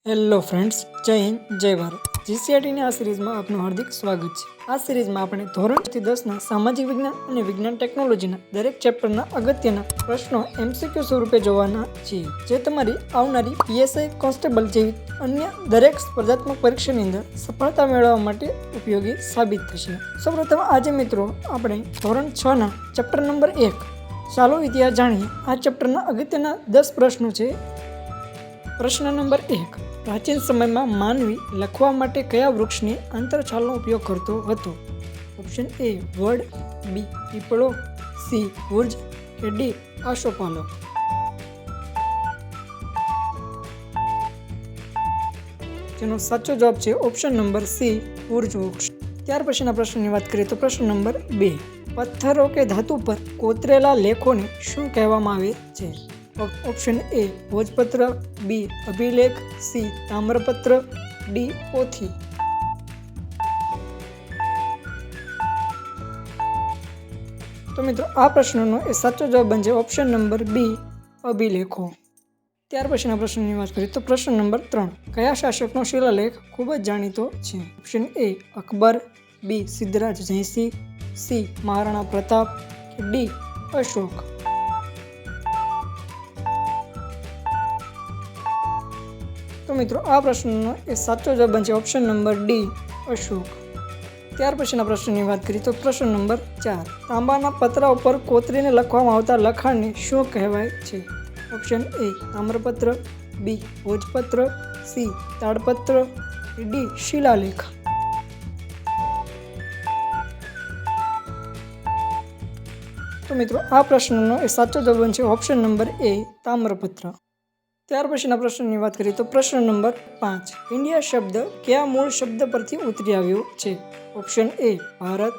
Hello friends, જય હિન્દ, જય ભારત. જીસીઆરટીની આ સિરીઝમાં આપનું હાર્દિક સ્વાગત છે. આ સિરીઝમાં આપણે ધોરણ 10ના સામાજિક વિજ્ઞાન અને વિજ્ઞાન ટેકનોલોજીના દરેક ચેપ્ટરના અગત્યના પ્રશ્નો એમસીક્યુ સ્વરૂપે જોવાના છીએ, જે તમારી આવનારી પીએસઆઈ કોન્સ્ટેબલ જેવી અન્ય દરેક સ્પર્ધાત્મક પરીક્ષાની અંદર સફળતા મેળવવા માટે ઉપયોગી સાબિત થશે. સૌપ્રથમ આજે મિત્રો આપણે ધોરણ 6ના ચેપ્ટર નંબર 1 ચાલો ઇતિહાસ જાણીએ. આ ચેપ્ટરના અગત્યના 10 પ્રશ્નો છે. પ્રશ્ન નંબર 1. પ્રાચીન સમયમાં માનવી લખવા માટે કયા વૃક્ષની આંતરછાલનો ઉપયોગ કરતો હતો? ઓપ્શન એ વડ, બી પીપળો, સી ઉર્જ કે ડી આસોપાલવ. જેનો સાચો જવાબ છે ઓપ્શન નંબર સી ઉર્જ વૃક્ષ. ત્યાર પછીના પ્રશ્નની વાત કરીએ તો પ્રશ્ન નંબર 2. પથ્થરો કે ધાતુ પર કોતરેલા લેખોને શું કહેવામાં આવે છે? ઓપ્શન એ ભોજપત્ર, બી અભિલેખ, સી તામ્રપત્ર, ડી પોથી. તો મિત્રો આ પ્રશ્નનો એ સાચો જવાબ બનશે ઓપ્શન નંબર બી અભિલેખો. ત્યાર પછીના પ્રશ્નની વાત કરીએ તો પ્રશ્ન નંબર 3. કયા શાસકનો શિલાલેખ ખૂબ જ જાણીતો છે? Option A Akbar, B Siddharaj Jaysinh, C Maharana Pratap કે ડી અશોક. તો મિત્રો આ પ્રશ્નનો એ સાચો જવાબ બનશે ઓપ્શન નંબર ડી અશોક. ત્યાર પછીના પ્રશ્નની વાત કરીએ તો પ્રશ્ન નંબર 4. તાંબાના પતરા ઉપર કોતરીને લખવામાં આવતા લખાણને શું કહેવાય છે? ઓપ્શન એ તામ્રપત્ર, બી ભોજપત્ર, સી તાડપત્ર, ડી શિલાલેખ. તો મિત્રો આ પ્રશ્નનો એ સાચો જવાબ બનશે ઓપ્શન નંબર એ તામ્રપત્ર. ત્યાર પછીના પ્રશ્નની વાત કરીએ તો પ્રશ્ન નંબર 5. ઇન્ડિયા શબ્દ કયા મૂળ શબ્દ પરથી ઉતરી આવ્યો છે? Option A Bharat,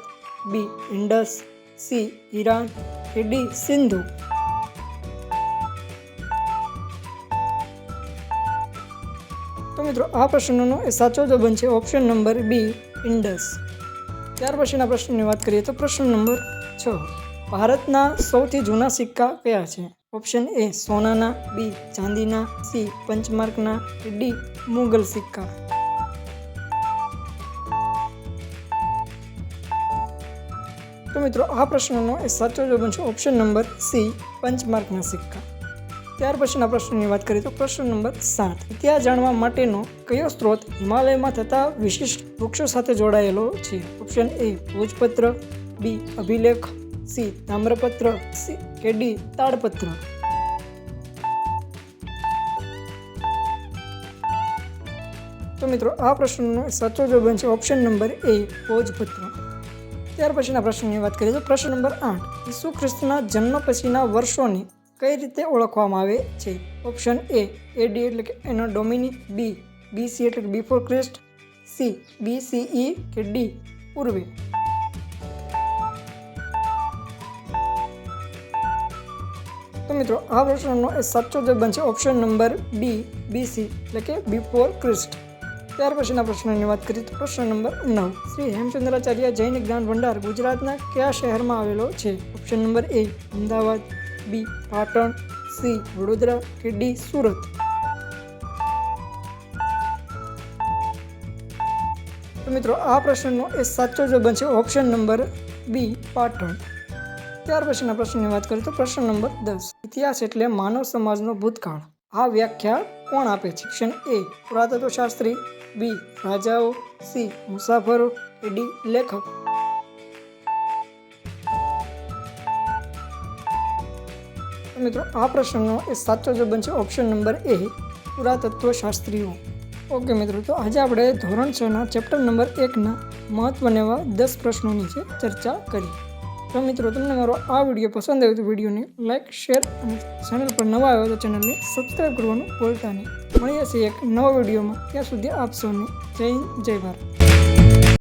B Indus, C Iran કે ડી સિંધુ. તો મિત્રો આ પ્રશ્નનો એ સાચો જવાબ બનશે ઓપ્શન નંબર બી ઇન્ડસ. ત્યાર પછીના પ્રશ્નની વાત કરીએ તો પ્રશ્ન નંબર 6. ભારતના સૌથી જૂના સિક્કા કયા છે? ઓપ્શન એ સોનાના, બી ચાંદીના, સી પંચમાર્કના કે ડી મુગલ સિક્કા. તો મિત્રો આ પ્રશ્નનો એ સાચો જવાબ બનશે ઓપ્શન નંબર સી પંચમાર્કના સિક્કા. ત્યાર પછીના પ્રશ્નની વાત કરીએ તો પ્રશ્ન નંબર 7. ઇતિહાસ જાણવા માટેનો કયો સ્ત્રોત હિમાલયમાં થતા વિશિષ્ટ વૃક્ષો સાથે જોડાયેલો છે? ઓપ્શન એ ભોજપત્ર, બી અભિલેખ, સી તામ્રપત્ર, સી કે ડી તાડપત્ર. તો મિત્રો આ પ્રશ્નનો સાચો જવાબ બનશે ઓપ્શન નંબર એ ભોજપત્ર. ત્યાર પછીના પ્રશ્નની વાત કરીએ તો પ્રશ્ન નંબર 8. ઈસુ ખ્રિસ્તના જન્મ પછીના વર્ષોને કઈ રીતે ઓળખવામાં આવે છે? ઓપ્શન એ એડી એટલે કે એનો ડોમિની, બી બીસી એટલે કે બિફોર ક્રિસ્ટ, સી બીસીઈ કે ડી પૂર્વે. તો મિત્રો આ પ્રશ્નનો એ સાચો જવાબ બનશે ઓપ્શન નંબર બી બીસી એટલે કે બિફોર ક્રિસ્ટ. ત્યાર પછીના પ્રશ્નની વાત કરીએ તો પ્રશ્ન નંબર 9. શ્રી હેમચંદ્રાચાર્ય જૈન જ્ઞાન ભંડાર ગુજરાતના કયા શહેરમાં આવેલો છે? ઓપ્શન નંબર એ અમદાવાદ, બી પાટણ, સી વડોદરા કે ડી સુરત. તો મિત્રો આ પ્રશ્નનો એ સાચો જવાબ બનશે ઓપ્શન નંબર બી પાટણ. ત્યાર પછીના પ્રશ્નની વાત કરીએ તો પ્રશ્ન નંબર 10. ઇતિહાસ એટલે માનવ સમાજનો ભૂતકાળ. આ વ્યાખ્યા કોણ આપે છે? ઓપ્શન એ પુરાતત્વશાસ્ત્રી, બી રાજાઓ, સી મુસાફરો કે ડી લેખક. મિત્રો આ પ્રશ્નનો એ સાચો જવાબ બનશે ઓપ્શન નંબર એ પુરાતત્વશાસ્ત્રીઓ. ઓકે મિત્રો, તો આજે આપણે ધોરણ 6ના ચેપ્ટર નંબર 1ના મહત્વના એવા 10 પ્રશ્નોની છે ચર્ચા કરી. તો મિત્રો તમને મારો આ વિડીયો પસંદ આવ્યો તો વિડીયોને લાઇક, શેર અને ચેનલ પર નવા આવ્યો તો ચેનલને સબસ્ક્રાઈબ કરવાનું ભૂલતા નહીં. મળીએ છીએ એક નવા વિડીયોમાં. ત્યાં સુધી આપ સૌને જય હિન્દ, જય ભારત.